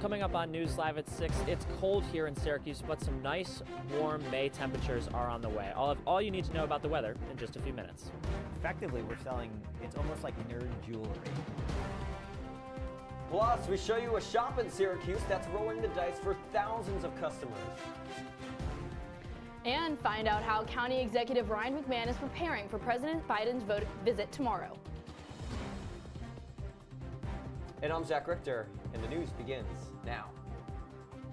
Coming up on News Live at 6, it's cold here in Syracuse, but some nice, warm May temperatures are on the way. I'll have all you need to know about the weather in just a few minutes. Effectively, we're selling, it's almost like nerd jewelry. Plus, we show you a shop in Syracuse that's rolling the dice for thousands of customers. And find out how County Executive Ryan McMahon is preparing for President Biden's visit tomorrow. And I'm Zach Richter, and the news begins now.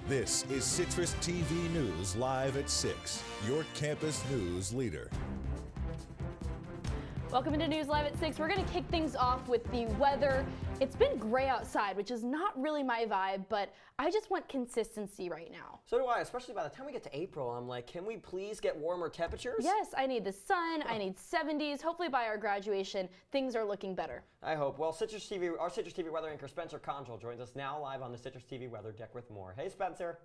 This is CitrusTV News Live at 6, your campus news leader. Welcome into News Live at 6. We're going to kick things off with the weather. It's been gray outside, which is not really my vibe, but I just want consistency right now. So do I, especially by the time we get to April. I'm like, can we please get warmer temperatures? Yes, I need the sun. I need 70s. Hopefully by our graduation, things are looking better. I hope. Well, our Citrus TV weather anchor Spencer Congel joins us now live on the Citrus TV weather deck with more. Hey, Spencer.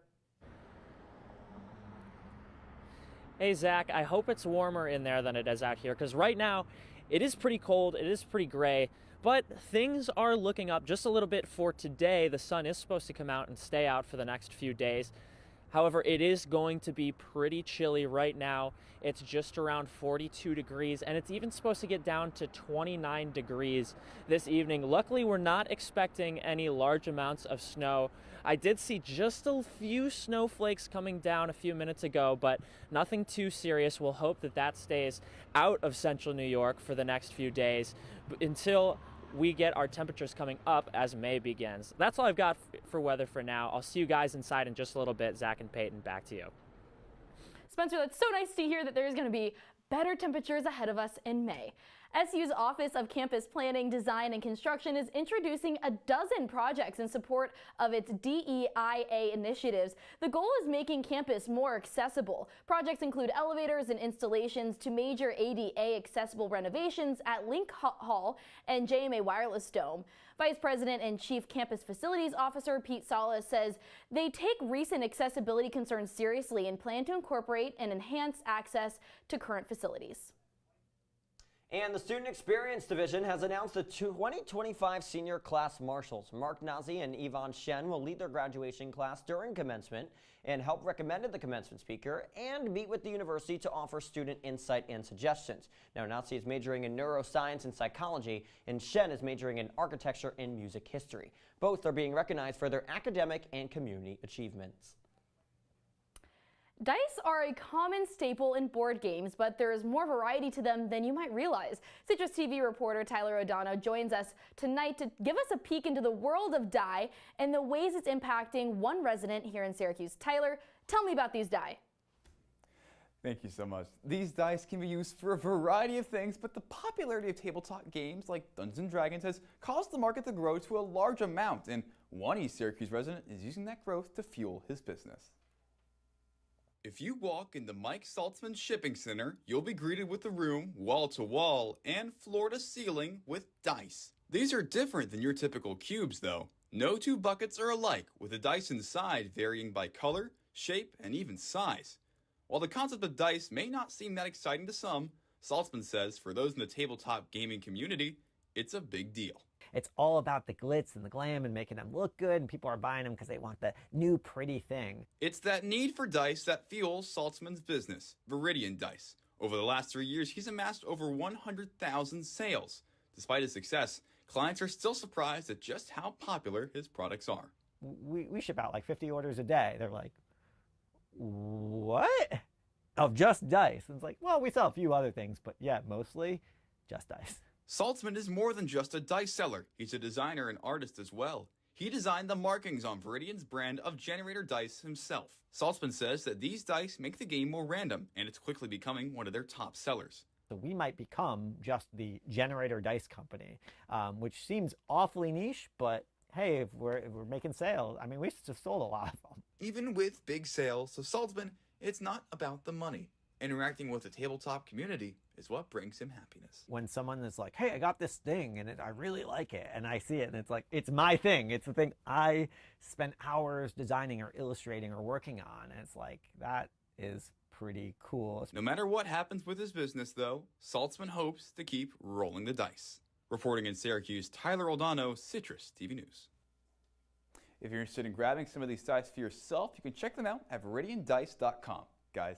Hey, Zach, I hope it's warmer in there than it is out here, because right now it is pretty cold, it is pretty gray, but things are looking up just a little bit for today. The sun is supposed to come out and stay out for the next few days. However, it is going to be pretty chilly right now. It's just around 42 degrees, and it's even supposed to get down to 29 degrees this evening. Luckily, we're not expecting any large amounts of snow. I did see just a few snowflakes coming down a few minutes ago, but nothing too serious. We'll hope that that stays out of central New York for the next few days until we get our temperatures coming up as May begins. That's all I've got for weather for now. I'll see you guys inside in just a little bit. Zach and Peyton, back to you. Spencer, that's so nice to hear that there's going to be better temperatures ahead of us in May. SU's Office of Campus Planning, Design, and Construction is introducing a dozen projects in support of its DEIA initiatives. The goal is making campus more accessible. Projects include elevators and installations to major ADA accessible renovations at Link Hall and JMA Wireless Dome. Vice President and Chief Campus Facilities Officer Pete Sala says they take recent accessibility concerns seriously and plan to incorporate and enhance access to current facilities. And the Student Experience Division has announced the 2025 senior class marshals. Mark Nazi and Yvonne Shen will lead their graduation class during commencement and help recommend the commencement speaker and meet with the university to offer student insight and suggestions. Now, Nazi is majoring in neuroscience and psychology, and Shen is majoring in architecture and music history. Both are being recognized for their academic and community achievements. Dice are a common staple in board games, but there is more variety to them than you might realize. Citrus TV reporter Tyler O'Donnell joins us tonight to give us a peek into the world of die and the ways it's impacting one resident here in Syracuse. Tyler, tell me about these die. Thank you so much. These dice can be used for a variety of things, but the popularity of tabletop games like Dungeons & Dragons has caused the market to grow to a large amount, and one East Syracuse resident is using that growth to fuel his business. If you walk into Mike Saltzman's Shipping Center, you'll be greeted with a room wall-to-wall and floor-to-ceiling with dice. These are different than your typical cubes, though. No two buckets are alike, with the dice inside varying by color, shape, and even size. While the concept of dice may not seem that exciting to some, Saltzman says for those in the tabletop gaming community, it's a big deal. It's all about the glitz and the glam and making them look good, and people are buying them because they want the new pretty thing. It's that need for dice that fuels Saltzman's business, Viridian Dice. Over the last 3 years, he's amassed over 100,000 sales. Despite his success, clients are still surprised at just how popular his products are. We ship out like 50 orders a day. They're like, what? Of just dice. And it's like, well, we sell a few other things, but yeah, mostly just dice. Saltzman is more than just a dice seller. He's a designer and artist as well. He designed the markings on Viridian's brand of generator dice himself. Saltzman says that these dice make the game more random, and it's quickly becoming one of their top sellers. So we might become just the generator dice company, which seems awfully niche, but hey, if we're making sales, I mean, we just sold a lot of them. Even with big sales of Saltzman, it's not about the money. Interacting with the tabletop community is what brings him happiness. When someone is like, hey, I got this thing and I really like it, and I see it and it's like, it's my thing. It's the thing I spent hours designing or illustrating or working on. And it's like, that is pretty cool. No matter what happens with his business, though, Saltzman hopes to keep rolling the dice. Reporting in Syracuse, Tyler Oldano, Citrus TV News. If you're interested in grabbing some of these dice for yourself, you can check them out at ViridianDice.com. Guys.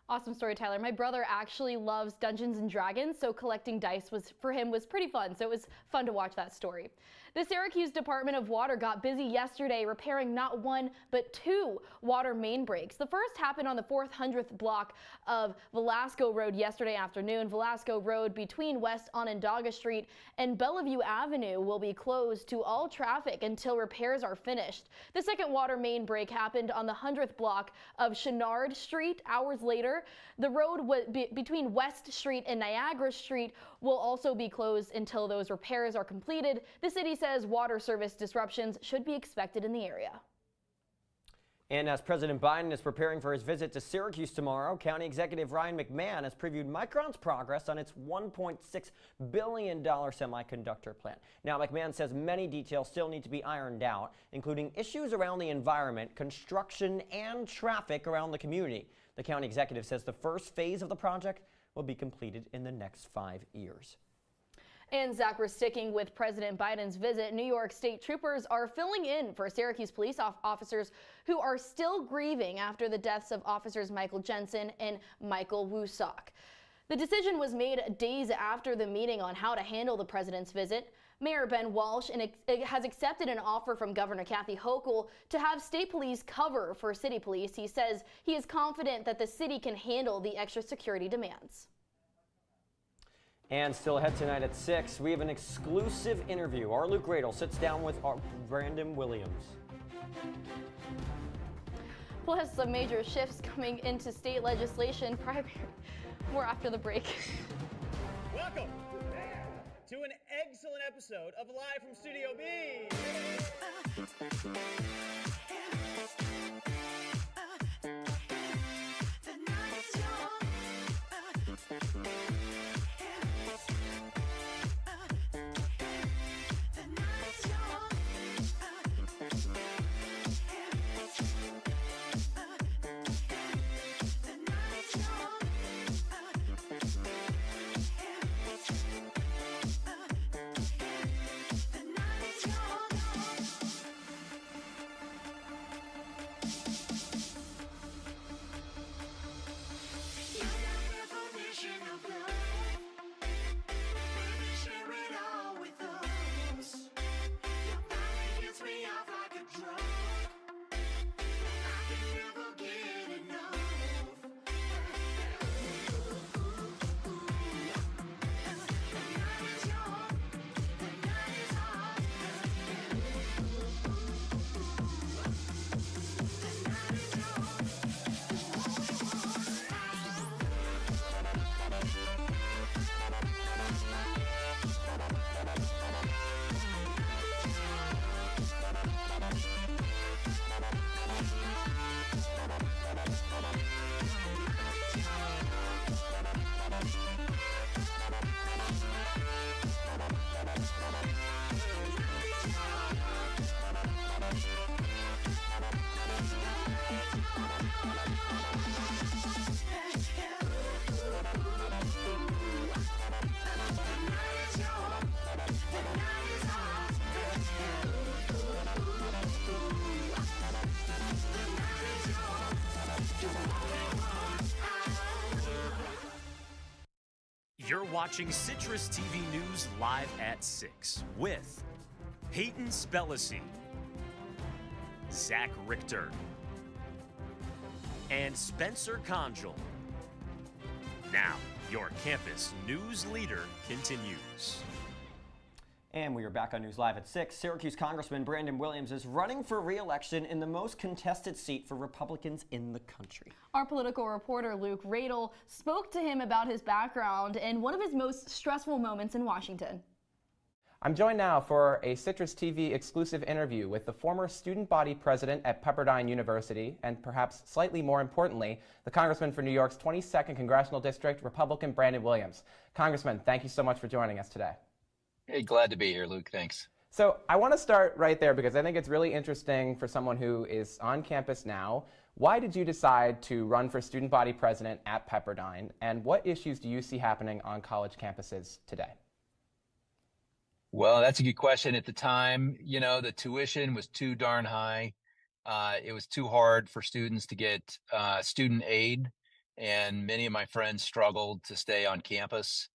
Awesome story, Tyler. My brother actually loves Dungeons and Dragons, so collecting dice for him was pretty fun. So it was fun to watch that story. The Syracuse Department of Water got busy yesterday repairing not one, but two water main breaks. The first happened on the 400th block of Velasco Road yesterday afternoon. Velasco Road between West Onondaga Street and Bellevue Avenue will be closed to all traffic until repairs are finished. The second water main break happened on the 100th block of Chenard Street hours later. The road between West Street and Niagara Street will also be closed until those repairs are completed. The city says water service disruptions should be expected in the area. And as President Biden is preparing for his visit to Syracuse tomorrow, County Executive Ryan McMahon has previewed Micron's progress on its $1.6 billion semiconductor plant. Now, McMahon says many details still need to be ironed out, including issues around the environment, construction, and traffic around the community. The county executive says the first phase of the project will be completed in the next 5 years. And Zach, we're sticking with President Biden's visit. New York State troopers are filling in for Syracuse police officers who are still grieving after the deaths of officers Michael Jensen and Michael Wusock. The decision was made days after the meeting on how to handle the president's visit. Mayor Ben Walsh has accepted an offer from Governor Kathy Hochul to have state police cover for city police. He says he is confident that the city can handle the extra security demands. And still ahead tonight at 6, we have an exclusive interview. Our Luke Radel sits down with our Brandon Williams. Plus, some major shifts coming into state legislation. More after the break. Welcome to an excellent episode of Live from Studio B. You're watching Citrus TV News live at 6 with Peyton Spellacy, Zach Richter, and Spencer Congel. Now, your campus news leader continues. And we are back on News Live at 6. Syracuse Congressman Brandon Williams is running for re-election in the most contested seat for Republicans in the country. Our political reporter Luke Radel spoke to him about his background and one of his most stressful moments in Washington. I'm joined now for a Citrus TV exclusive interview with the former student body president at Pepperdine University and perhaps slightly more importantly, the congressman for New York's 22nd Congressional District, Republican Brandon Williams. Congressman, thank you so much for joining us today. Hey, glad to be here, Luke. Thanks. So I want to start right there because I think it's really interesting for someone who is on campus now. Why did you decide to run for student body president at Pepperdine, and what issues do you see happening on college campuses today? Well, that's a good question. At the time, the tuition was too darn high. It was too hard for students to get student aid, and many of my friends struggled to stay on campus.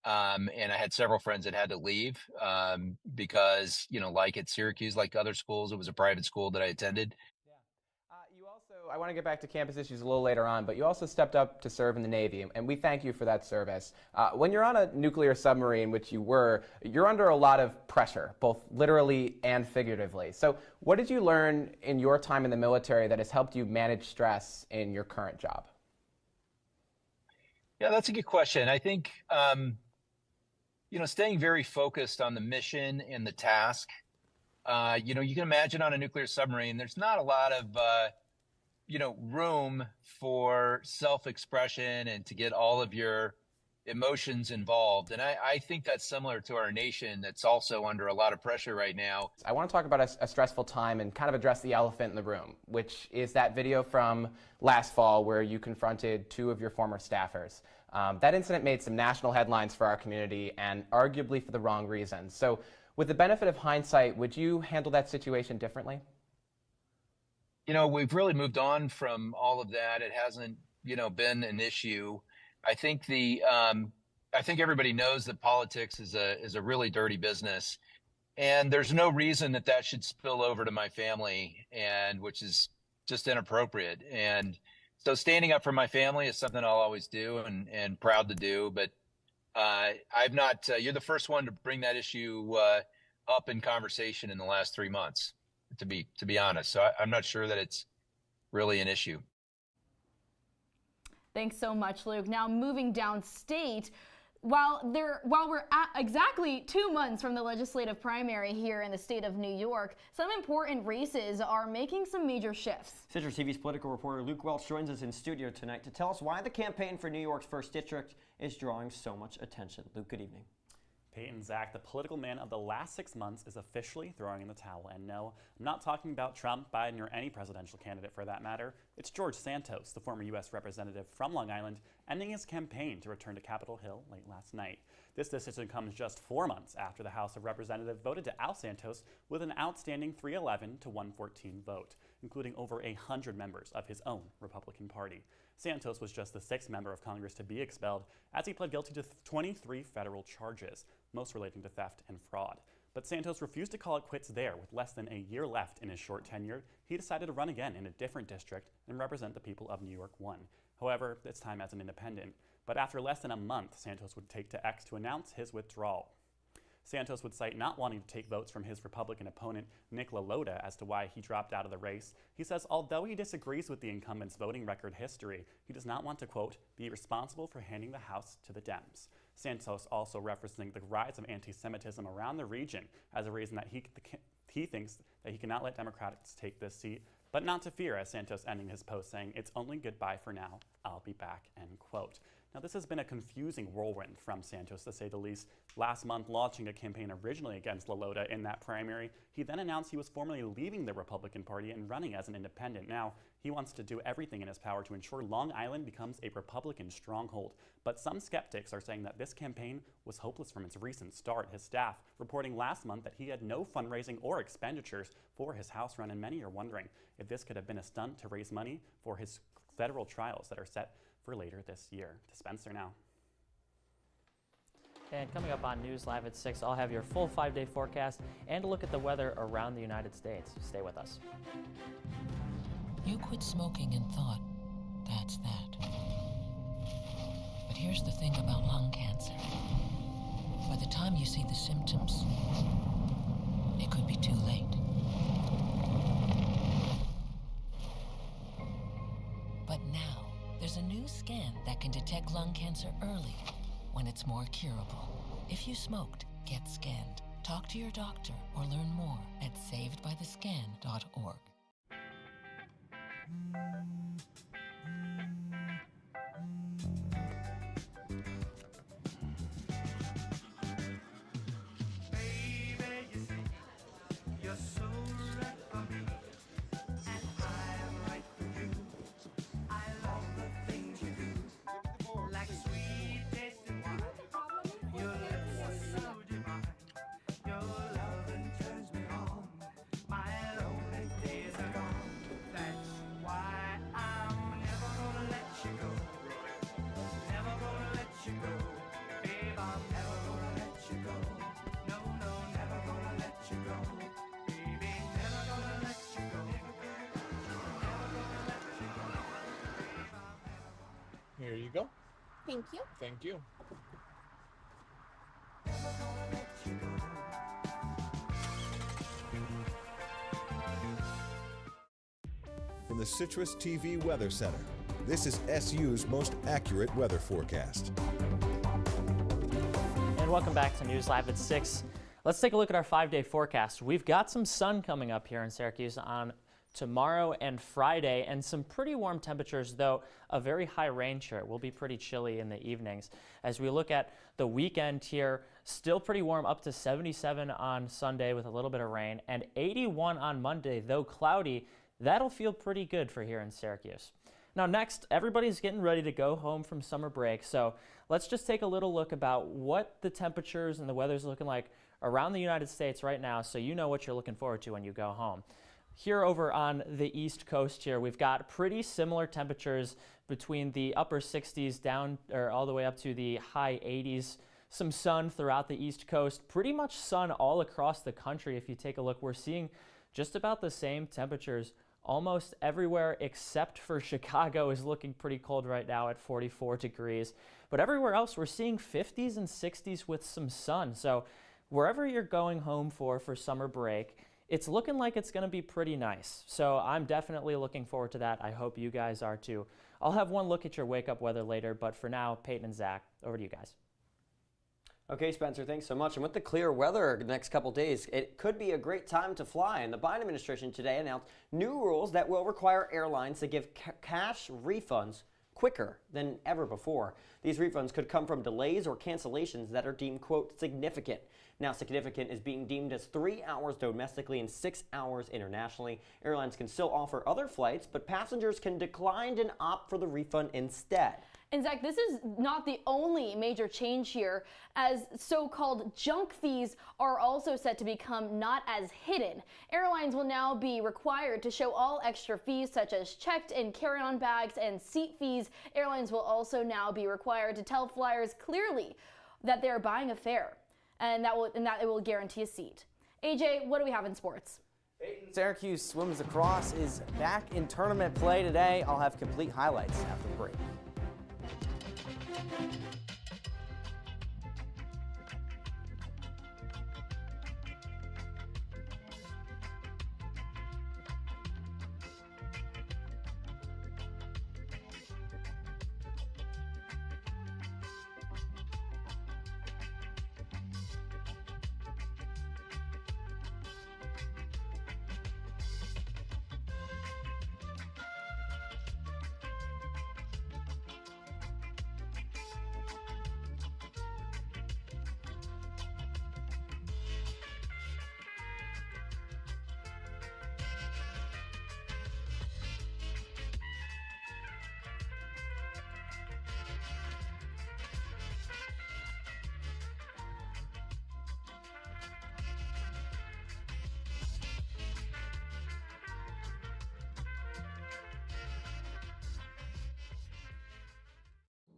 And I had several friends that had to leave because, like at Syracuse, like other schools, it was a private school that I attended. You also, I want to get back to campus issues a little later on, but you also stepped up to serve in the Navy, and we thank you for that service. When you're on a nuclear submarine, which you were, you're under a lot of pressure, both literally and figuratively. So what did you learn in your time in the military that has helped you manage stress in your current job? Yeah, that's a good question. I think, staying very focused on the mission and the task. You can imagine on a nuclear submarine, there's not a lot of, room for self-expression and to get all of your emotions involved. And I think that's similar to our nation that's also under a lot of pressure right now. I want to talk about a stressful time and kind of address the elephant in the room, which is that video from last fall where you confronted two of your former staffers. That incident made some national headlines for our community and arguably for the wrong reasons. So with the benefit of hindsight, would you handle that situation differently? We've really moved on from all of that. It hasn't, been an issue. I think I think everybody knows that politics is a really dirty business, and there's no reason that should spill over to my family, and which is just inappropriate. And so standing up for my family is something I'll always do and proud to do. But I've not. You're the first one to bring that issue up in conversation in the last 3 months, to be honest. So I'm not sure that it's really an issue. Thanks so much, Luke. Now moving downstate, while we're at exactly 2 months from the legislative primary here in the state of New York, some important races are making some major shifts. Citrus TV's political reporter Luke Welch joins us in studio tonight to tell us why the campaign for New York's 1st District is drawing so much attention. Luke, good evening. Peyton, Zach, the political man of the last 6 months is officially throwing in the towel. And no, I'm not talking about Trump, Biden, or any presidential candidate for that matter. It's George Santos, the former U.S. representative from Long Island, ending his campaign to return to Capitol Hill late last night. This decision comes just 4 months after the House of Representatives voted to oust Santos with an outstanding 311 to 114 vote, including over 100 members of his own Republican Party. Santos was just the 6th member of Congress to be expelled, as he pled guilty to 23 federal charges, most relating to theft and fraud. But Santos refused to call it quits there. With less than a year left in his short tenure, he decided to run again in a different district and represent the people of New York 1. However, this time as an independent. But after less than a month, Santos would take to X to announce his withdrawal. Santos would cite not wanting to take votes from his Republican opponent, Nick LaLota, as to why he dropped out of the race. He says although he disagrees with the incumbent's voting record history, he does not want to, quote, be responsible for handing the House to the Dems. Santos also referencing the rise of anti-Semitism around the region as a reason that he thinks that he cannot let Democrats take this seat, but not to fear, as Santos ending his post saying, it's only goodbye for now, I'll be back, end quote. Now, this has been a confusing whirlwind from Santos, to say the least. Last month, launching a campaign originally against LaLota in that primary, he then announced he was formally leaving the Republican Party and running as an independent. Now, he wants to do everything in his power to ensure Long Island becomes a Republican stronghold. But some skeptics are saying that this campaign was hopeless from its recent start. His staff reporting last month that he had no fundraising or expenditures for his House run, and many are wondering if this could have been a stunt to raise money for his federal trials that are set for later this year. To Spencer now. And coming up on News Live at 6, I'll have your full 5-day forecast and a look at the weather around the United States. Stay with us. You quit smoking and thought, that's that. But here's the thing about lung cancer. By the time you see the symptoms, it could be too late. But now, there's a new scan that can detect lung cancer early, when it's more curable. If you smoked, get scanned. Talk to your doctor or learn more at savedbythescan.org. Thank you. Thank you. From the Citrus TV Weather Center, this is SU's most accurate weather forecast. And welcome back to News Live at 6. Let's take a look at our 5-day forecast. We've got some sun coming up here in Syracuse on tomorrow and Friday, and some pretty warm temperatures, though a very high rain chance. It will be pretty chilly in the evenings. As we look at the weekend here, still pretty warm, up to 77 on Sunday with a little bit of rain, and 81 on Monday, though cloudy. That'll feel pretty good for here in Syracuse. Now next, everybody's getting ready to go home from summer break, so let's just take a little look about what the temperatures and the weather's looking like around the United States right now, so you know what you're looking forward to when you go home. Here over on the East Coast here, we've got pretty similar temperatures between the upper 60s down or all the way up to the high 80s. Some sun throughout the East Coast, pretty much sun all across the country. If you take a look, we're seeing just about the same temperatures almost everywhere except for Chicago is looking pretty cold right now at 44 degrees. But everywhere else, we're seeing 50s and 60s with some sun. So wherever you're going home for summer break, it's looking like it's going to be pretty nice. So I'm definitely looking forward to that. I hope you guys are too. I'll have one look at your wake-up weather later, but for now, Peyton and Zach, over to you guys. Okay, Spencer, thanks so much. And with the clear weather the next couple days, it could be a great time to fly. And the Biden administration today announced new rules that will require airlines to give cash refunds quicker than ever before. These refunds could come from delays or cancellations that are deemed, quote, significant. Now, significant is being deemed as 3 hours domestically and 6 hours internationally. Airlines can still offer other flights, but passengers can decline and opt for the refund instead. And Zach, this is not the only major change here, as so-called junk fees are also set to become not as hidden. Airlines will now be required to show all extra fees such as checked and carry-on bags and seat fees. Airlines will also now be required to tell flyers clearly that they are buying a fare, and that it will guarantee a seat. AJ, what do we have in sports? Syracuse Swims Lacrosse is back in tournament play today. I'll have complete highlights after the break.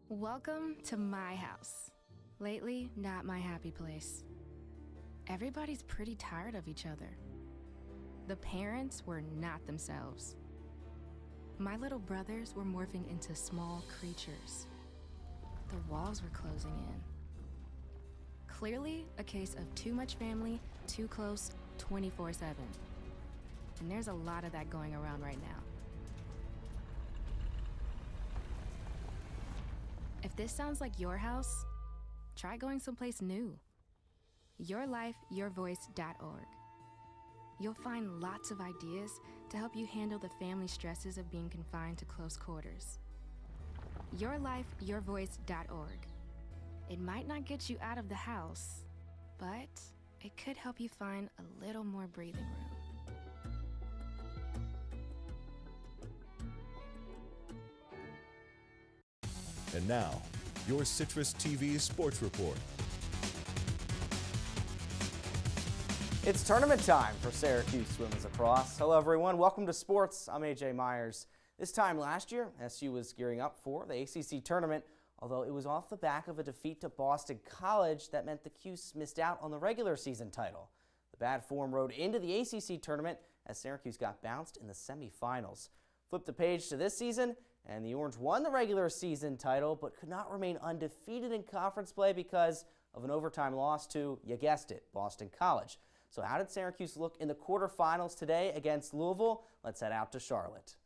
Welcome to my house. Lately, not my happy place. Everybody's pretty tired of each other. The parents were not themselves. My little brothers were morphing into small creatures. The walls were closing in. Clearly, a case of too much family, too close, 24/7. And there's a lot of that going around right now. If this sounds like your house, try going someplace new. YourLifeYourVoice.org. You'll find lots of ideas to help you handle the family stresses of being confined to close quarters. YourLifeYourVoice.org. It might not get you out of the house, but it could help you find a little more breathing room. And now, your Citrus TV Sports Report. It's tournament time for Syracuse Swims Lacrosse. Hello everyone, welcome to sports. I'm AJ Myers. This time last year, SU was gearing up for the ACC tournament, although it was off the back of a defeat to Boston College that meant the Cuse missed out on the regular season title. The bad form rode into the ACC tournament as Syracuse got bounced in the semifinals. Flip the page to this season, And the Orange won the regular season title, but could not remain undefeated in conference play because of an overtime loss to, you guessed it, Boston College. So how did Syracuse look in the quarterfinals today against Louisville? Let's head out to Charlotte.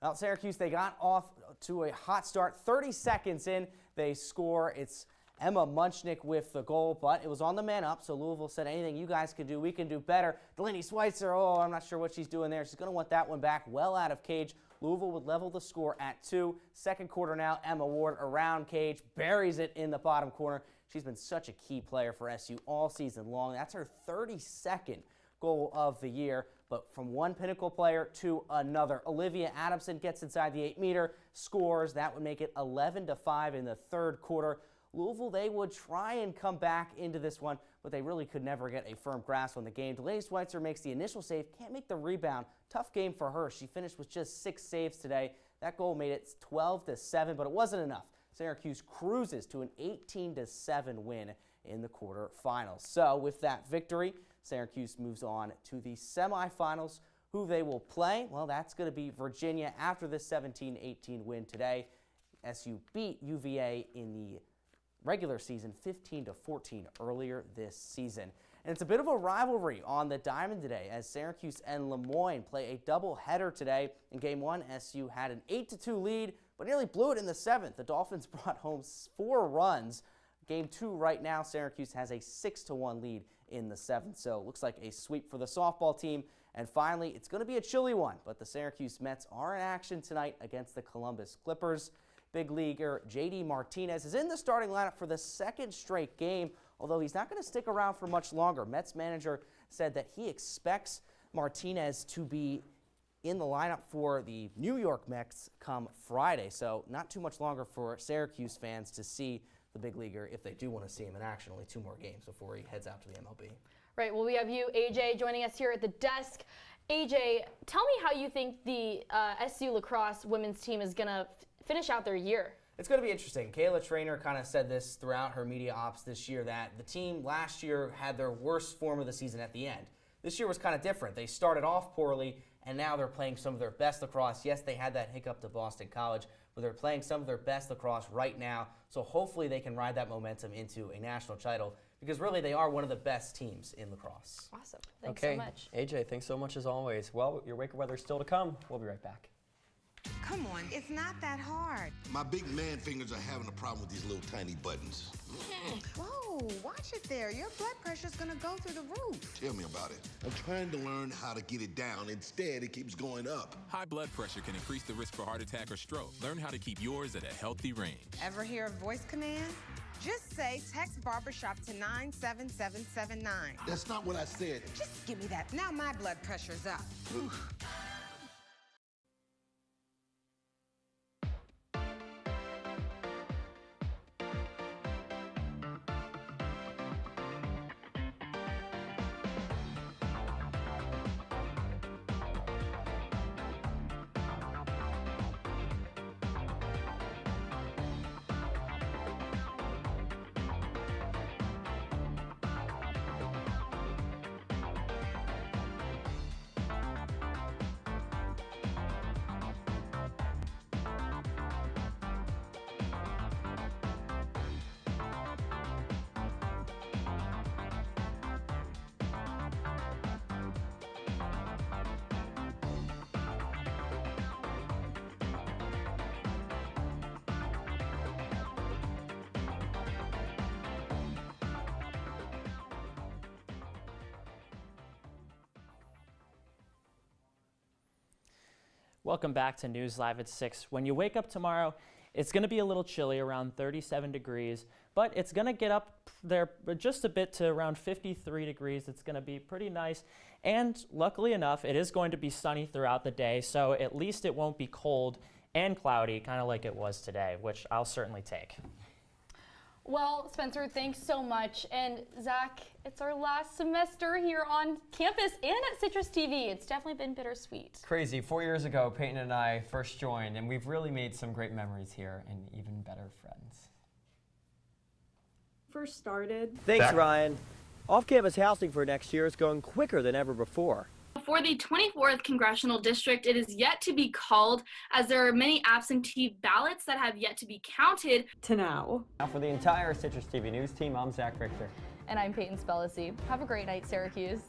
Well, Syracuse, they got off to a hot start. 30 seconds in, they score. It's Emma Munchnick with the goal, but it was on the man up, so Louisville said, anything you guys can do, we can do better. Delaney Schweitzer, I'm not sure what she's doing there. She's going to want that one back well out of cage. Louisville would level the score at 2. Second quarter now, Emma Ward around cage, buries it in the bottom corner. She's been such a key player for SU all season long. That's her 32nd goal of the year, but from one Pinnacle player to another. Olivia Adamson gets inside the 8-meter, scores. That would make it 11-5 in the third quarter. Louisville, they would try and come back into this one, but they really could never get a firm grasp on the game. Delaney Schweitzer makes the initial save, can't make the rebound. Tough game for her. She finished with just 6 saves today. That goal made it 12-7, but it wasn't enough. Syracuse cruises to an 18-7 win in the quarterfinals. So with that victory, Syracuse moves on to the semifinals. Who they will play? Well, that's going to be Virginia after this 17-18 win today. SU beat UVA in the regular season 15-14 earlier this season. And it's a bit of a rivalry on the diamond today as Syracuse and Lemoyne play a doubleheader today. In game 1, SU had an 8-2 lead, but nearly blew it in the 7th. The Dolphins brought home 4 runs. Game 2 right now, Syracuse has a 6-1 lead in the 7th. So it looks like a sweep for the softball team. And finally, it's going to be a chilly one, but the Syracuse Mets are in action tonight against the Columbus Clippers. Big leaguer J.D. Martinez is in the starting lineup for the 2nd straight game, although he's not going to stick around for much longer. Mets manager said that he expects Martinez to be in the lineup for the New York Mets come Friday, so not too much longer for Syracuse fans to see the big leaguer if they do want to see him in action. Only 2 more games before he heads out to the MLB. Right, well, we have you, AJ, joining us here at the desk. AJ, tell me how you think the SU lacrosse women's team is going to finish out their year. It's going to be interesting. Kayla Trainer kind of said this throughout her media ops this year, that the team last year had their worst form of the season at the end. This year was kind of different. They started off poorly, and now they're playing some of their best lacrosse. Yes, they had that hiccup to Boston College, but they're playing some of their best lacrosse right now, so hopefully they can ride that momentum into a national title, because really they are one of the best teams in lacrosse. Awesome. Thanks so much. AJ, thanks so much as always. Well, your wake of weather is still to come. We'll be right back. Come on, it's not that hard. My big man fingers are having a problem with these little tiny buttons. Whoa, watch it there. Your blood pressure's gonna go through the roof. Tell me about it. I'm trying to learn how to get it down. Instead, it keeps going up. High blood pressure can increase the risk for heart attack or stroke. Learn how to keep yours at a healthy range. Ever hear a voice command? Just say text barbershop to 97779. That's not what I said. Just give me that. Now my blood pressure's up. Welcome back to News Live at 6. When you wake up tomorrow, it's going to be a little chilly, around 37 degrees, but it's going to get up there just a bit to around 53 degrees. It's going to be pretty nice, and luckily enough, it is going to be sunny throughout the day, so at least it won't be cold and cloudy, kind of like it was today, which I'll certainly take. Well, Spencer, thanks so much. And Zach, it's our last semester here on campus and at Citrus TV. It's definitely been bittersweet. Crazy. 4 years ago, Peyton and I first joined, and we've really made some great memories here and even better friends. First started. Thanks, Ryan. Off-campus housing for next year is going quicker than ever before. for the 24th Congressional District, it is yet to be called as there are many absentee ballots that have yet to be counted. To now. Now for the entire Citrus TV News team, I'm Zach Richter. And I'm Peyton Spellacy. Have a great night, Syracuse.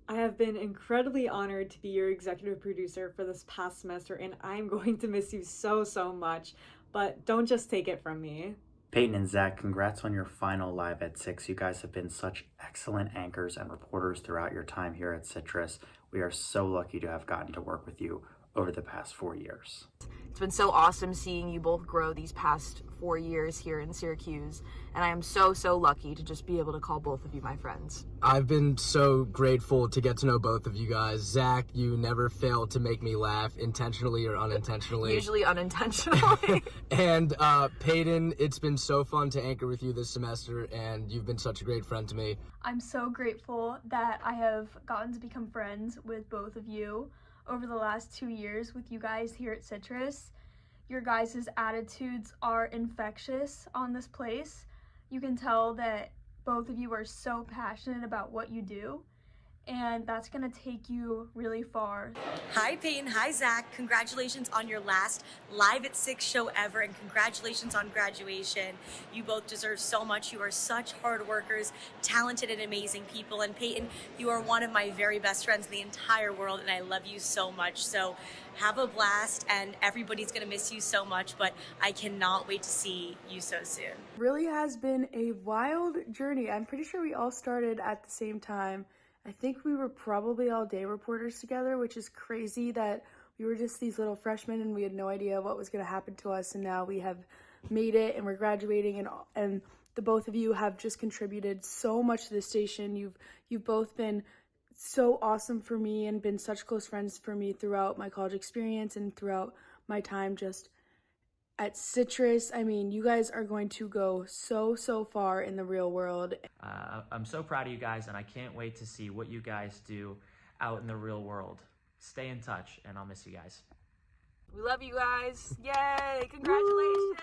I have been incredibly honored to be your executive producer for this past semester, and I'm going to miss you so, so much, but don't just take it from me. Peyton and Zach, congrats on your final Live at 6. You guys have been such excellent anchors and reporters throughout your time here at Citrus. We are so lucky to have gotten to work with you over the past 4 years. It's been so awesome seeing you both grow these past 4 years here in Syracuse, and I am so, so lucky to just be able to call both of you my friends. I've been so grateful to get to know both of you guys. Zach, you never fail to make me laugh, intentionally or unintentionally. Usually unintentionally. And Peyton, it's been so fun to anchor with you this semester, and you've been such a great friend to me. I'm so grateful that I have gotten to become friends with both of you over the last 2 years with you guys here at Citrus. Your guys' attitudes are infectious on this place. You can tell that both of you are so passionate about what you do, and that's gonna take you really far. Hi Peyton, hi Zach. Congratulations on your last Live at 6 show ever, and congratulations on graduation. You both deserve so much. You are such hard workers, talented and amazing people. And Peyton, you are one of my very best friends in the entire world, and I love you so much. So have a blast, and everybody's gonna miss you so much, but I cannot wait to see you so soon. Really has been a wild journey. I'm pretty sure we all started at the same time. I think we were probably all day reporters together, which is crazy that we were just these little freshmen and we had no idea what was going to happen to us, and now we have made it and we're graduating, and the both of you have just contributed so much to the station. You've both been so awesome for me and been such close friends for me throughout my college experience and throughout my time just at Citrus. I mean, you guys are going to go so, so far in the real world. I'm so proud of you guys, and I can't wait to see what you guys do out in the real world. Stay in touch, and I'll miss you guys. We love you guys. Yay, congratulations.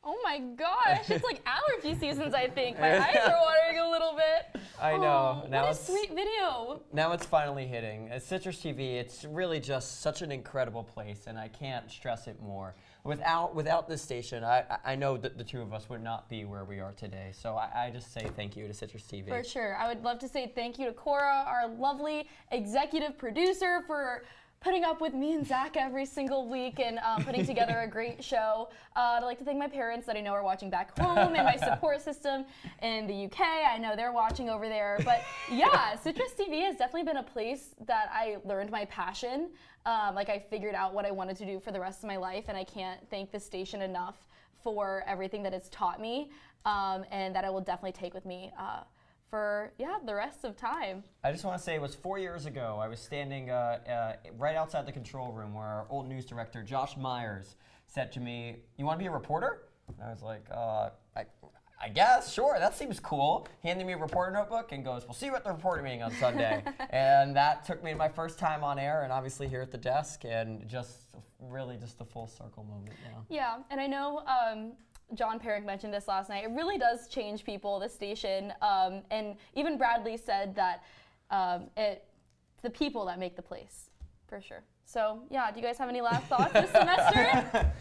Oh my gosh, it's like allergy seasons, I think. My eyes are watering a little bit. I know. Oh, Now what a it's sweet video. Now it's finally hitting. At Citrus TV, it's really just such an incredible place, and I can't stress it more. Without this station, I know that the two of us would not be where we are today. So I just say thank you to Citrus TV. For sure. I would love to say thank you to Cora, our lovely executive producer, for putting up with me and Zach every single week and putting together a great show. I'd like to thank my parents that I know are watching back home and my support system in the UK. I know they're watching over there. But yeah, Citrus TV has definitely been a place that I learned my passion. Like I figured out what I wanted to do for the rest of my life, and I can't thank the station enough for everything that it's taught me, and that I will definitely take with me for the rest of time. I just want to say it was 4 years ago. I was standing right outside the control room where our old news director, Josh Myers, said to me, "You want to be a reporter?" And I was like, I guess, sure, that seems cool. Handed me a reporter notebook and goes, "We'll see you at the reporter meeting on Sunday." And that took me to my first time on air, and obviously here at the desk, and just really just a full circle moment. Yeah, and I know John Perrick mentioned this last night. It really does change people, the station, and even Bradley said that it's the people that make the place, for sure. So yeah, do you guys have any last thoughts this semester?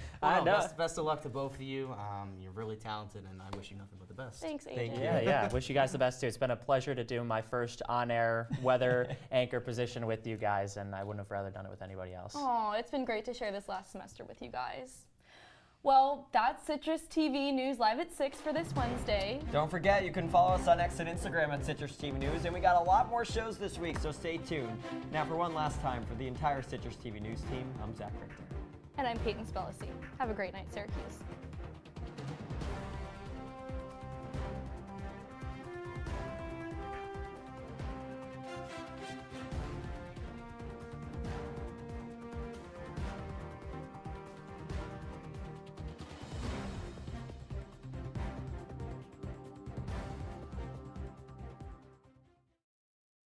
Best of luck to both of you. You're really talented, and I wish you nothing but the best. Thanks, AJ. Thank you. Yeah. Wish you guys the best too. It's been a pleasure to do my first on-air weather anchor position with you guys, and I wouldn't have rather done it with anybody else. Oh, it's been great to share this last semester with you guys. Well, that's Citrus TV News Live at 6 for this Wednesday. Don't forget, you can follow us on X and Instagram at Citrus TV News, and we got a lot more shows this week, so stay tuned. Now, for one last time, for the entire Citrus TV News team, I'm Zach Richter. And I'm Peyton Spellacy. Have a great night, Syracuse.